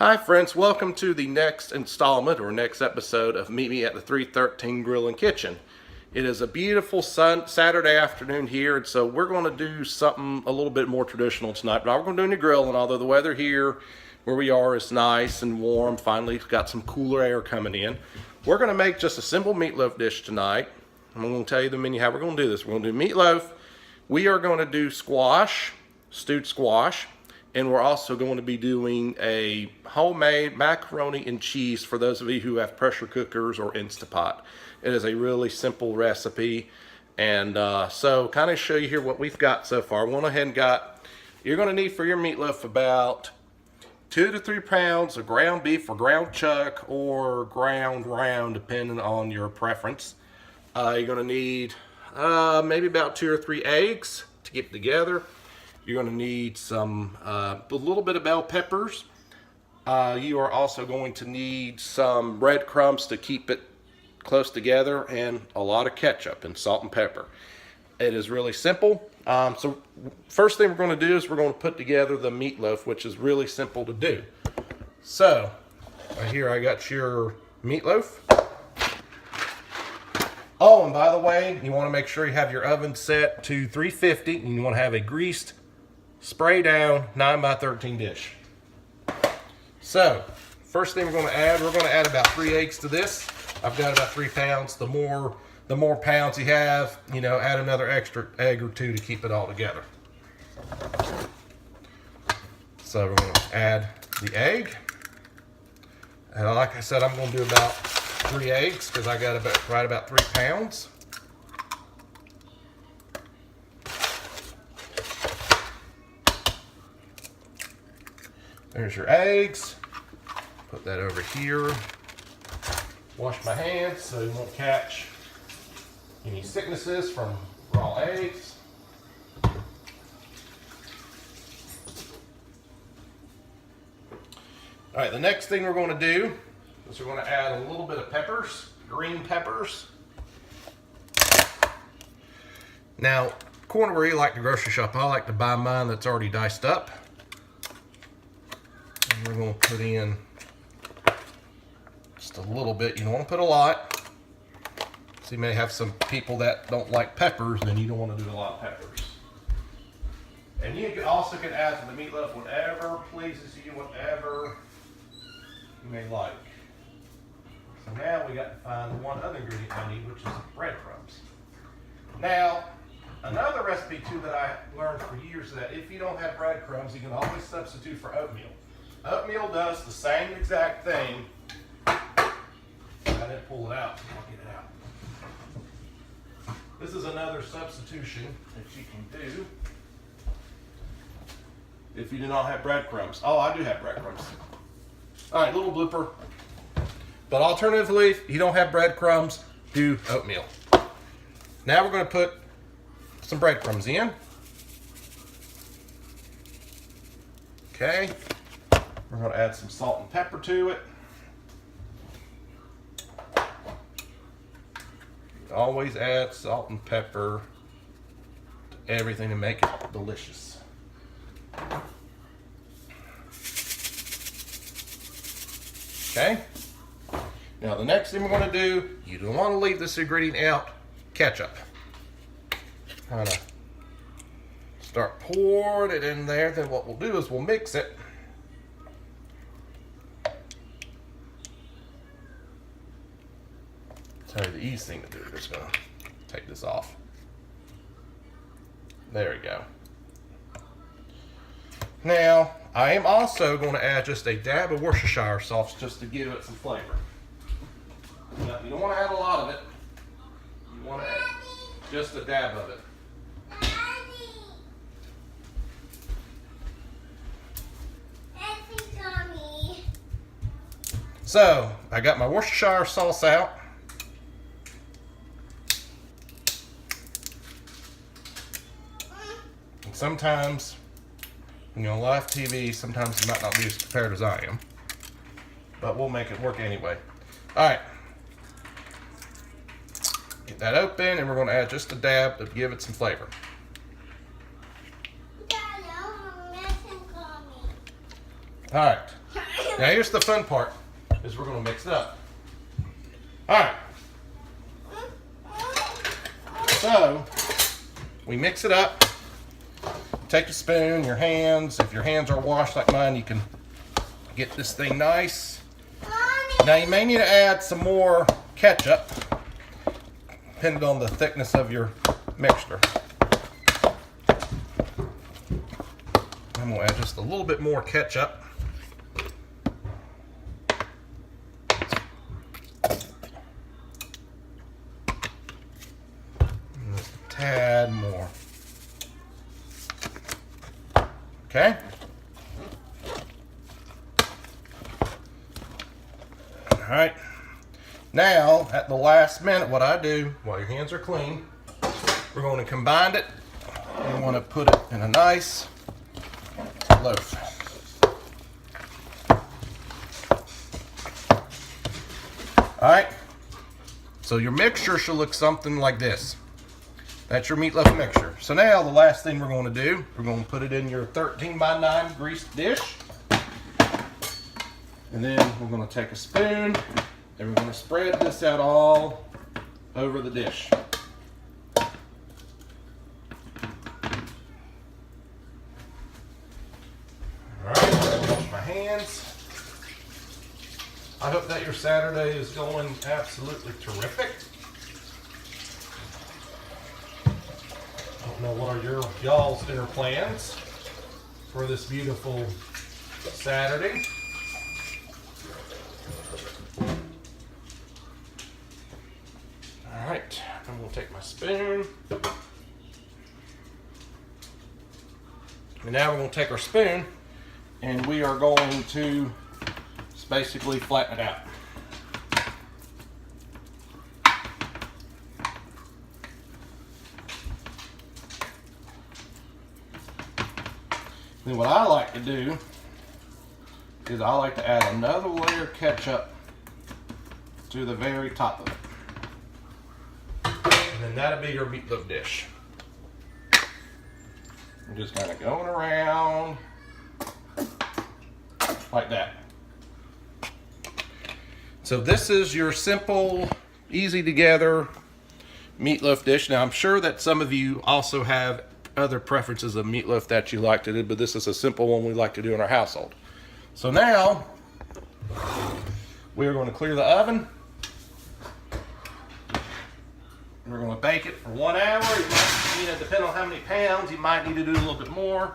Hi friends, welcome to the next installment or next episode of Meet Me at the 313 Grill and Kitchen. It is a beautiful Saturday afternoon here, and so we're going to do something a little bit more traditional tonight. But we're going to do any grilling, although the weather here where we are is nice and warm. Finally got some cooler air coming in. We're going to make just a simple meatloaf dish tonight. I'm going to tell you the menu how we're going to do this. We're going to do meatloaf. We are going to do squash, stewed squash. And we're also going to be doing a homemade macaroni and cheese for those of you who have pressure cookers or Instapot. It is a really simple recipe. And so kind of show you here what we've got so far. We went ahead and you're going to need for your meatloaf about 2 to 3 pounds of ground beef or ground chuck or ground round, depending on your preference. You're going to need maybe about 2 or 3 eggs to get together. You're going to need a little bit of bell peppers. You are also going to need some breadcrumbs to keep it close together, and a lot of ketchup and salt and pepper. It is really simple. So first thing we're going to do is we're going to put together the meatloaf, which is really simple to do. So right here I got your meatloaf. Oh, and by the way, you want to make sure you have your oven set to 350, and you want to have a greased spray down 9x13 dish. So first thing we're going to add about 3 eggs to this. I've got about 3 pounds. The more pounds you have, add another extra egg or 2 to keep it all together. So we're going to add the egg. And like I said, I'm going to do about 3 eggs because I got right about 3 pounds. There's your eggs. Put that over here. Wash my hands so you won't catch any sicknesses from raw eggs. All right, the next thing we're going to do is we're going to add a little bit of peppers, green peppers. Now, according to where you like to grocery shop, I like to buy mine that's already diced up. And we're going to put in just a little bit. You don't want to put a lot. So you may have some people that don't like peppers, then you don't want to do a lot of peppers. And you also can add to the meatloaf whatever pleases you, whatever you may like. So now we got to find one other ingredient I need, which is breadcrumbs. Now, another recipe too that I learned for years is that if you don't have breadcrumbs, you can always substitute for oatmeal. Oatmeal does the same exact thing. I didn't pull it out. I'll get it out. This is another substitution that you can do if you do not have breadcrumbs. Oh, I do have breadcrumbs. All right, little blooper. But alternatively, if you don't have breadcrumbs, do oatmeal. Now we're going to put some breadcrumbs in. Okay. We're going to add some salt and pepper to it. Always add salt and pepper to everything to make it delicious. Okay. Now the next thing we're going to do, you don't want to leave this ingredient out, ketchup. Kind of start pouring it in there. Then what we'll do is we'll mix it. Tell you the easy thing to do. We're just going to take this off. There we go. Now, I am also going to add just a dab of Worcestershire sauce just to give it some flavor. Now, you don't want to add a lot of it. You want to add just a dab of it. So, I got my Worcestershire sauce out. Sometimes, when you're on live TV, sometimes it might not be as prepared as I am. But we'll make it work anyway. Alright. Get that open, and we're going to add just a dab to give it some flavor. Alright. Now here's the fun part, is we're gonna mix it up. All right. So, we mix it up. Take a spoon, your hands. If your hands are washed like mine, you can get this thing nice. Now you may need to add some more ketchup, depending on the thickness of your mixture. I'm gonna add just a little bit more ketchup. Just a tad more. Okay. All right. Now, at the last minute, what I do, while your hands are clean, we're going to combine it. We want to put it in a nice loaf. All right. So your mixture should look something like this. That's your meatloaf mixture. So now the last thing we're going to do, we're going to put it in your 13 by 9 greased dish. And then we're going to take a spoon and we're going to spread this out all over the dish. All right, I'm going to wash my hands. I hope that your Saturday is going absolutely terrific. I don't know what are y'all's dinner plans for this beautiful Saturday. All right, I'm going to take my spoon. And now we're going to take our spoon and we are going to just basically flatten it out. Then what I like to do is I like to add another layer of ketchup to the very top of it. And then that'll be your meatloaf dish. I'm just kind of going around like that. So this is your simple, easy together meatloaf dish. Now I'm sure that some of you also have other preferences of meatloaf that you like to do, but this is a simple one we like to do in our household. So now we're going to clear the oven. We're going to bake it for 1 hour. Depending on how many pounds, you might need to do a little bit more.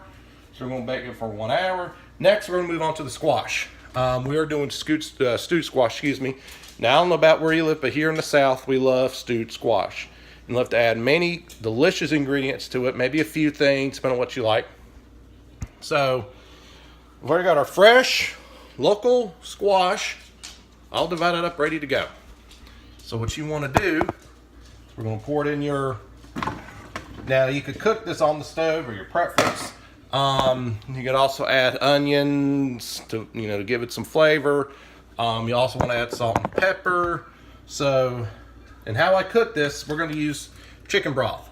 So we're going to bake it for 1 hour. Next, we're going to move on to the squash. We are doing stewed squash, excuse me. Now, I don't know about where you live, but here in the South, we love stewed squash. You'll have to add many delicious ingredients to it, maybe a few things, depending on what you like. So, we've already got our fresh, local squash, all divided up, ready to go. So what you want to do, we're going to pour it in your, now you could cook this on the stove or your preference. You could also add onions to, to give it some flavor. You also want to add salt and pepper. So, and how I cook this, we're going to use chicken broth.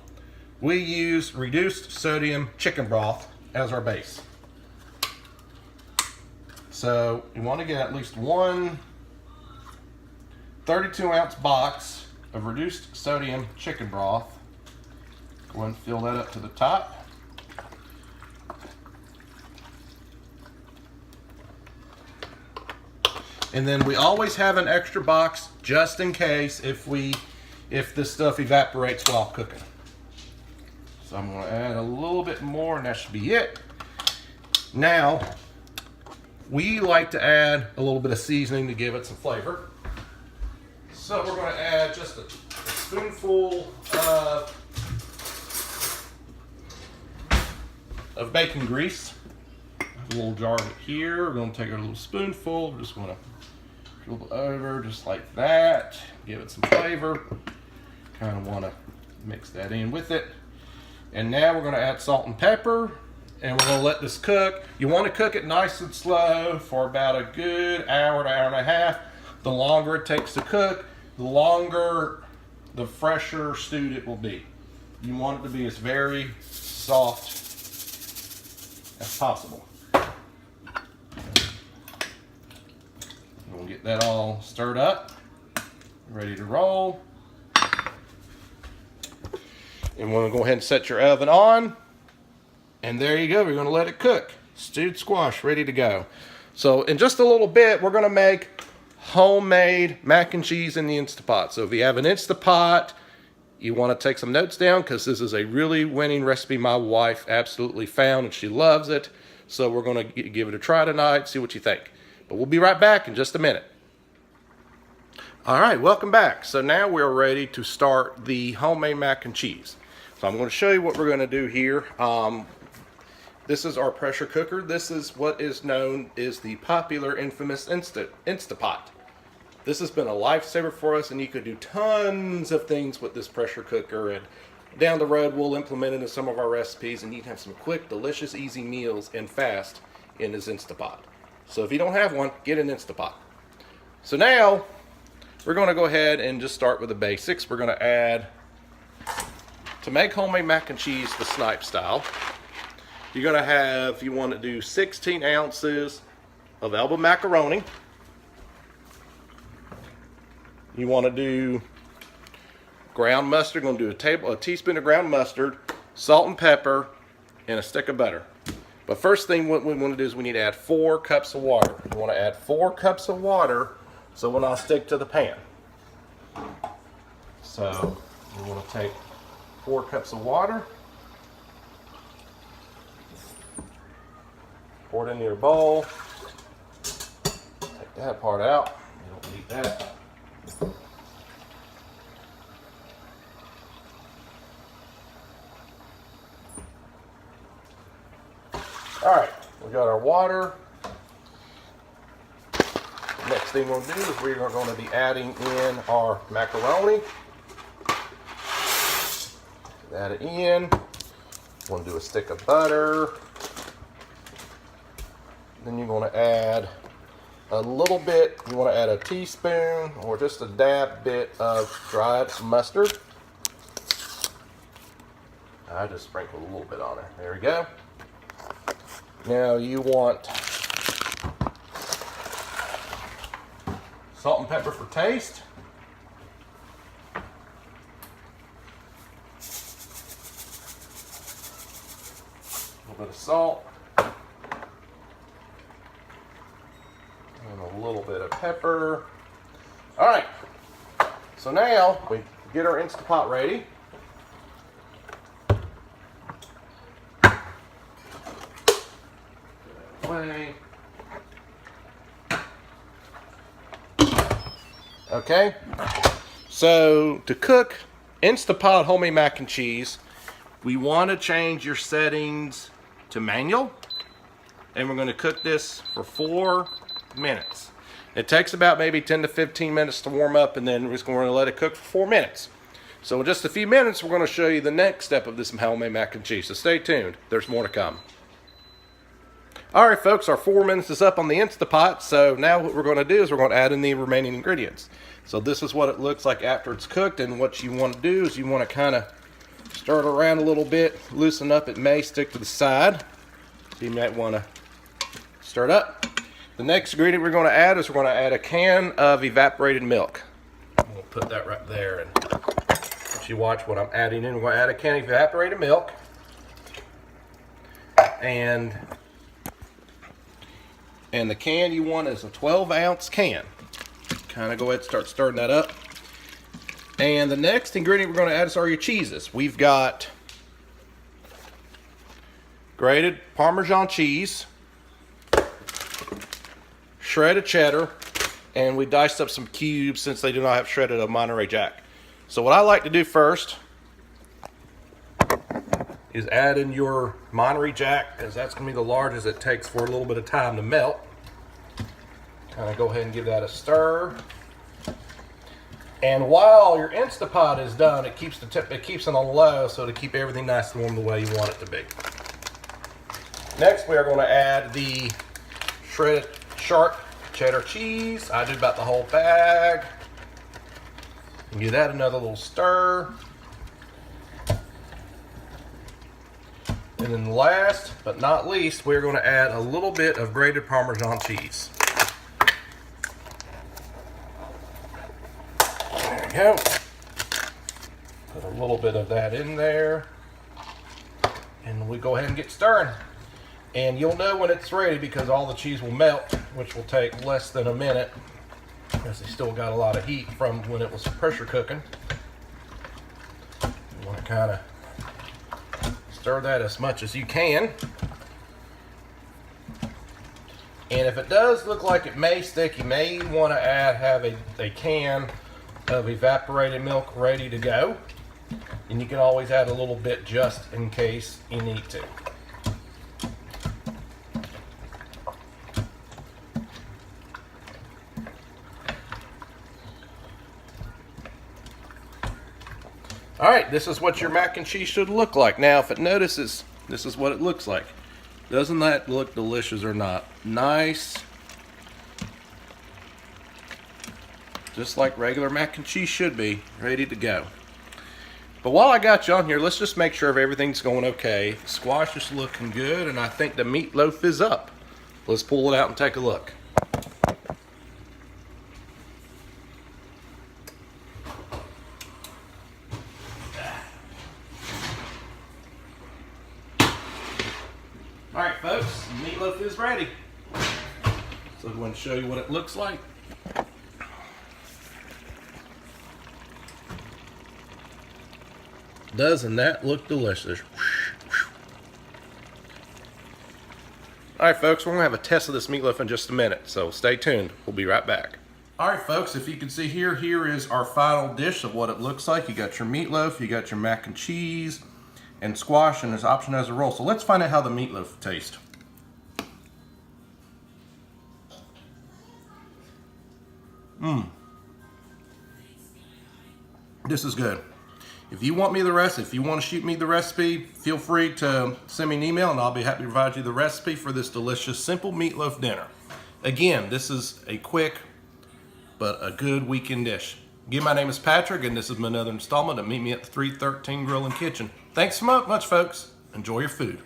We use reduced sodium chicken broth as our base. So you want to get at least one 32-ounce box of reduced sodium chicken broth. Go ahead and fill that up to the top. And then we always have an extra box just in case if this stuff evaporates while cooking. So I'm going to add a little bit more and that should be it. Now, we like to add a little bit of seasoning to give it some flavor. So we're going to add just a spoonful of bacon grease. A little jar of it here. We're going to take a little spoonful. We're just going to dribble over just like that. Give it some flavor. Kind of want to mix that in with it. And now we're going to add salt and pepper. And we're going to let this cook. You want to cook it nice and slow for about a good hour to hour and a half. The longer it takes to cook, the fresher stewed it will be. You want it to be as very soft as possible. Get that all stirred up, ready to roll. And we're gonna go ahead and set your oven on. And there you go, we're gonna let it cook. Stewed squash ready to go. So in just a little bit, we're gonna make homemade mac and cheese in the Instapot. So if you have an Instapot, you wanna take some notes down because this is a really winning recipe my wife absolutely found and she loves it. So we're gonna give it a try tonight, see what you think. But we'll be right back in just a minute. All right, welcome back. So now we're ready to start the homemade mac and cheese. So I'm gonna show you what we're gonna do here. This is our pressure cooker. This is what is known as the popular, infamous Instapot. This has been a lifesaver for us, and you could do tons of things with this pressure cooker. And down the road, we'll implement it in some of our recipes, and you can have some quick, delicious, easy meals and fast in this Instapot. So if you don't have one, get an Instapot. So now we're going to go ahead and just start with the basics. We're going to add, to make homemade mac and cheese the snipe style, you're going to have, you want to do 16 ounces of Elba macaroni. You want to do ground mustard. Going to do a teaspoon of ground mustard, salt and pepper, and a stick of butter. But first thing what we want to do is we need to add 4 cups of water. You want to add 4 cups of water so when I stick to the pan. So we want to take 4 cups of water. Pour it into your bowl. Take that part out. You don't need that. All right, we got our water. Next thing we'll do is we are going to be adding in our macaroni. Add it in. Want to do a stick of butter. Then you're going to add a little bit, you want to add a teaspoon or just a dab bit of dried mustard. I just sprinkled a little bit on it. There we go. Now you want salt and pepper for taste. A little bit of salt. And a little bit of pepper. All right, so now we get our Instapot ready. Away. Okay, so to cook Instapot homemade mac and cheese, we want to change your settings to manual, and we're going to cook this for 4 minutes. It takes about maybe 10 to 15 minutes to warm up, and then we're just going to let it cook for 4 minutes. So in just a few minutes, we're going to show you the next step of this homemade mac and cheese. So stay tuned. There's more to come. All right, folks, our 4 minutes is up on the Instapot. So now what we're going to do is we're going to add in the remaining ingredients. So this is what it looks like after it's cooked. And what you want to do is you want to kind of stir it around a little bit, loosen up. It may stick to the side. So you might want to stir it up. The next ingredient we're going to add is we're going to add a can of evaporated milk. We'll put that right there, and let you watch what I'm adding in. We're going to add a can of evaporated milk, and the can you want is a 12-ounce can. Kind of go ahead and start stirring that up. And the next ingredient we're going to add are your cheeses. We've got grated Parmesan cheese, shredded cheddar, and we diced up some cubes since they do not have shredded of Monterey Jack. So what I like to do first is add in your Monterey Jack, because that's going to be the largest it takes for a little bit of time to melt. Kind of go ahead and give that a stir. And while your Instapot is done, it keeps it on low, so to keep everything nice and warm the way you want it to be. Next, we are going to add the shredded sharp cheddar cheese. I do about the whole bag. And give that another little stir. And then last but not least, we're going to add a little bit of grated Parmesan cheese. go. Put a little bit of that in there. And we go ahead and get stirring. And you'll know when it's ready because all the cheese will melt, which will take less than a minute, because they still got a lot of heat from when it was pressure cooking. You want to kind of stir that as much as you can. And if it does look like it may stick, you may want to have a can of evaporated milk ready to go. And you can always add a little bit just in case you need to. All right, this is what your mac and cheese should look like. Now, if it notices, this is what it looks like. Doesn't that look delicious or not? Nice. Just like regular mac and cheese should be, ready to go. But while I got you on here, let's just make sure everything's going okay. Squash is looking good, and I think the meatloaf is up. Let's pull it out and take a look. All right, folks, the meatloaf is ready. So I'm going to show you what it looks like. Doesn't that look delicious? All right, folks, we're going to have a test of this meatloaf in just a minute, so stay tuned. We'll be right back. All right, folks, if you can see here, here is our final dish of what it looks like. You got your meatloaf, you got your mac and cheese, and squash, and this option has a roll. So let's find out how the meatloaf tastes. This is good. If you want me the recipe, if you want to shoot me the recipe, feel free to send me an email and I'll be happy to provide you the recipe for this delicious, simple meatloaf dinner. Again, this is a quick but a good weekend dish. Again, my name is Patrick and this is another installment of Meet Me at the 313 Grill and Kitchen. Thanks so much, folks. Enjoy your food.